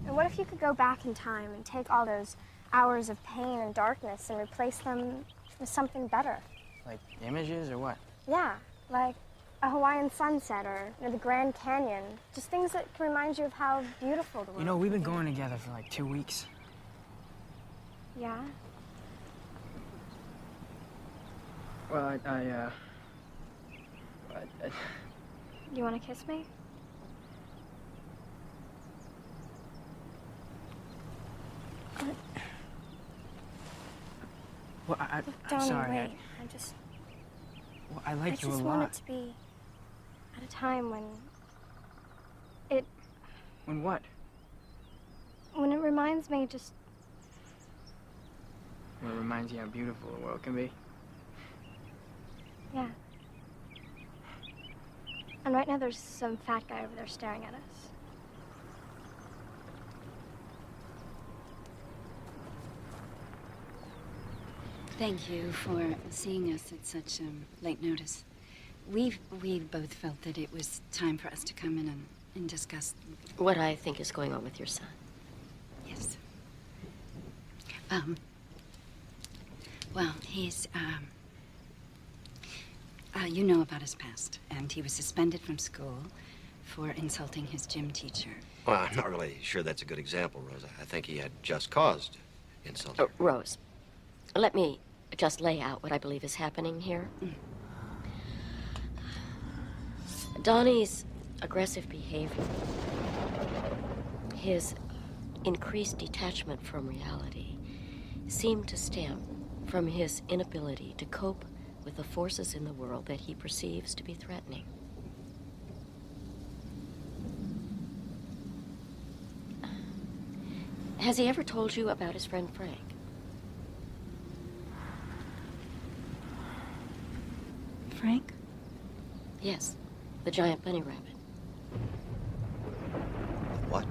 And what if you could go back in time and take all those hours of pain and darkness and replace them with something better? Like images or what? Yeah, like a Hawaiian sunset or the Grand Canyon. Just things that can remind you of how beautiful the world is. You know, we've been going together for like 2 weeks. Yeah? Well, You want to kiss me? Well, I'm Donnie, sorry. wait. Well, I like you a lot. I just want it to be at a time when it... When what? When it reminds me just... Well, it reminds you how beautiful the world can be. Yeah. And right now there's some fat guy over there staring at us. Thank you for seeing us at such late notice. We both felt that it was time for us to come in and discuss what I think is going on with your son. Yes. Well, he's you know about his past, and he was suspended from school for insulting his gym teacher. Well, I'm not really sure that's a good example, Rose. I think he had just cause to insult her. Rose, let me just lay out what I believe is happening here. Donnie's aggressive behavior, his increased detachment from reality, seemed to stem from his inability to cope with the forces in the world that he perceives to be threatening. Has he ever told you about his friend Frank? Frank? Yes, the giant bunny rabbit. What?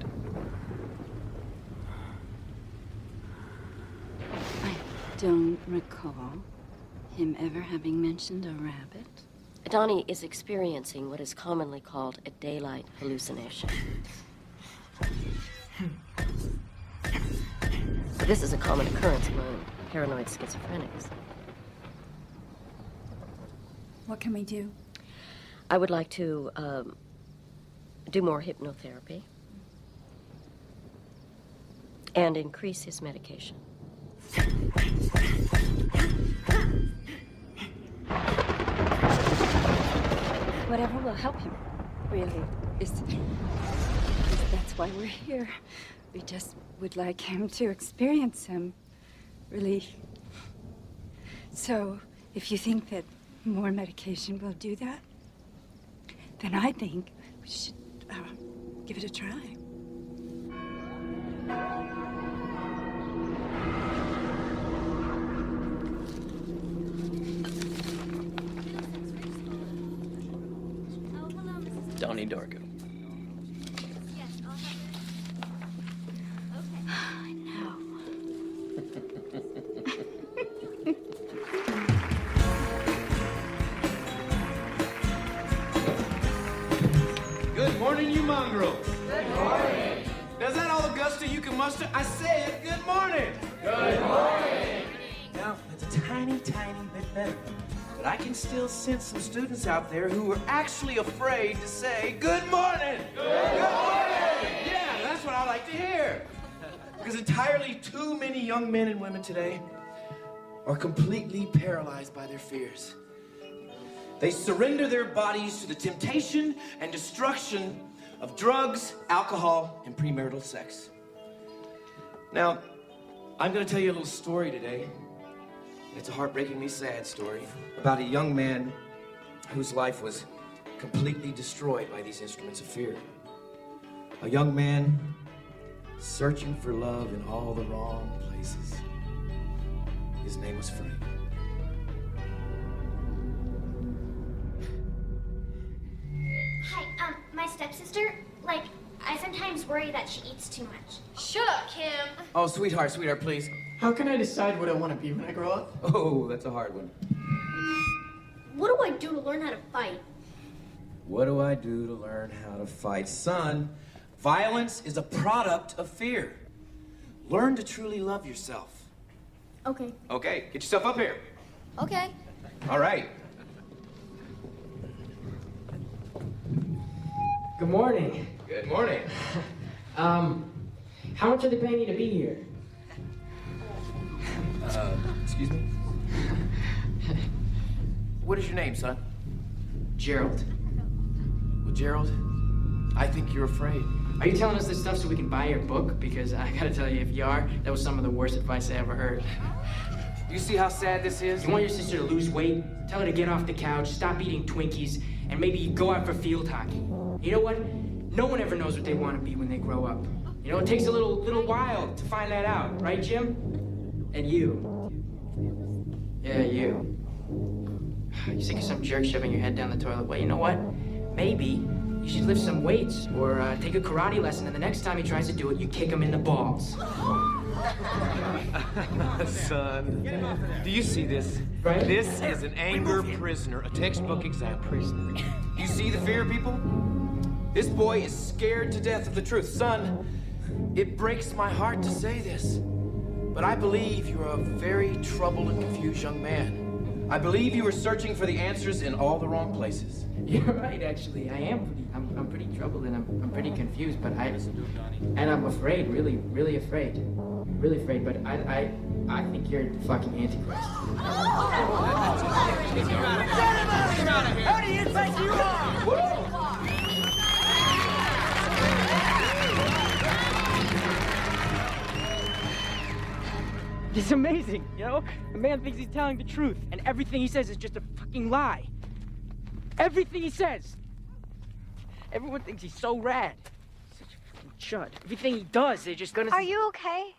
I don't recall him ever having mentioned a rabbit. Donnie is experiencing what is commonly called a daylight hallucination. This is a common occurrence among paranoid schizophrenics. What can we do? I would like to do more hypnotherapy and increase his medication. Whatever will help him, really. That's why we're here. We just would like him to experience some relief. So, if you think that more medication will do that, then I think we should give it a try. Donnie Darko. Yes, I'll have it. Okay. I know. Good morning, you mongrels. Good morning. Is that all the gusto you can muster? I said good morning. Good morning. Now, it's a tiny, tiny bit better. But I can still sense some students out there who are actually afraid to say good morning. Good morning. Yeah, that's what I like to hear. Because entirely too many young men and women today are completely paralyzed by their fears. They surrender their bodies to the temptation and destruction of drugs, alcohol, and premarital sex. Now, I'm going to tell you a little story today. It's a heartbreakingly sad story about a young man whose life was completely destroyed by these instruments of fear. A young man searching for love in all the wrong places. His name was Frank. Hi, my stepsister, I sometimes worry that she eats too much. Shut up, Kim. Oh, sweetheart, please. How can I decide what I want to be when I grow up? Oh, that's a hard one. What do I do to learn how to fight? What do I do to learn how to fight? Son, Violence is a product of fear. Learn to truly love yourself. Okay. Okay, get yourself up here. Okay. All right. Good morning. Good morning. How much are they paying you to be here? Excuse me? What is your name, son? Gerald. Well, Gerald, I think you're afraid. Are you telling us this stuff so we can buy your book? Because I gotta tell you, if you are, that was some of the worst advice I ever heard. You see how sad this is? You want your sister to lose weight? Tell her to get off the couch, stop eating Twinkies, and maybe go out for field hockey. You know what? No one ever knows what they want to be when they grow up. You know, it takes a little while to find that out, right, Jim? And you. Yeah, you. You sick of some jerk shoving your head down the toilet? Well, you know what? Maybe you should lift some weights or take a karate lesson, and the next time he tries to do it, you kick him in the balls. Son, do you see this? Right? This is an anger prisoner, a textbook exam prisoner. You see the fear, people? This boy is scared to death of the truth. Son, it breaks my heart to say this, but I believe you're a very troubled and confused young man. I believe you are searching for the answers in all the wrong places. You're right, actually. I'm pretty troubled and I'm pretty confused, but I'm afraid, really afraid. Really afraid, but I think you're the fucking Antichrist. How do you think you are? It's amazing, you know? A man thinks he's telling the truth, and everything he says is just a fucking lie. Everything he says. Everyone thinks he's so rad. Such a fucking chud. Everything he does, they're just gonna... Are you okay?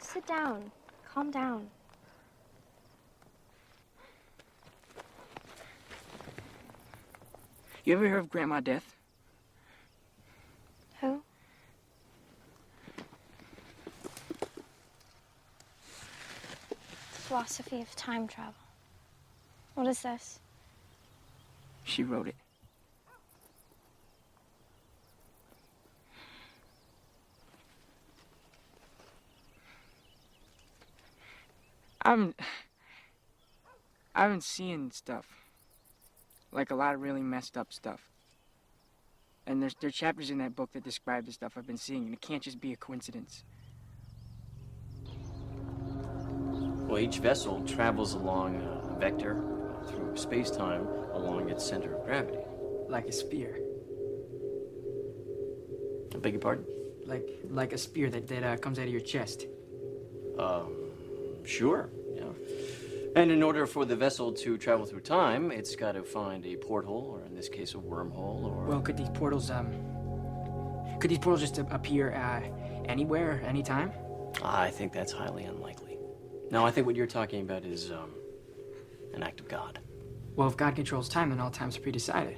Sit down. Calm down. You ever heard of Grandma Death? Who? Philosophy of time travel. What is this? She wrote it. I've been seeing stuff. Like a lot of really messed up stuff. And there are chapters in that book that describe the stuff I've been seeing, and it can't just be a coincidence. Well, each vessel travels along a vector through space-time along its center of gravity. Like a spear. I beg your pardon? Like a spear that comes out of your chest. Sure, yeah. And in order for the vessel to travel through time, it's got to find a porthole, or in this case, a wormhole, or... Well, could these portals just appear anywhere, anytime? I think that's highly unlikely. No, I think what you're talking about is, an act of God. Well, if God controls time, then all time's pre-decided.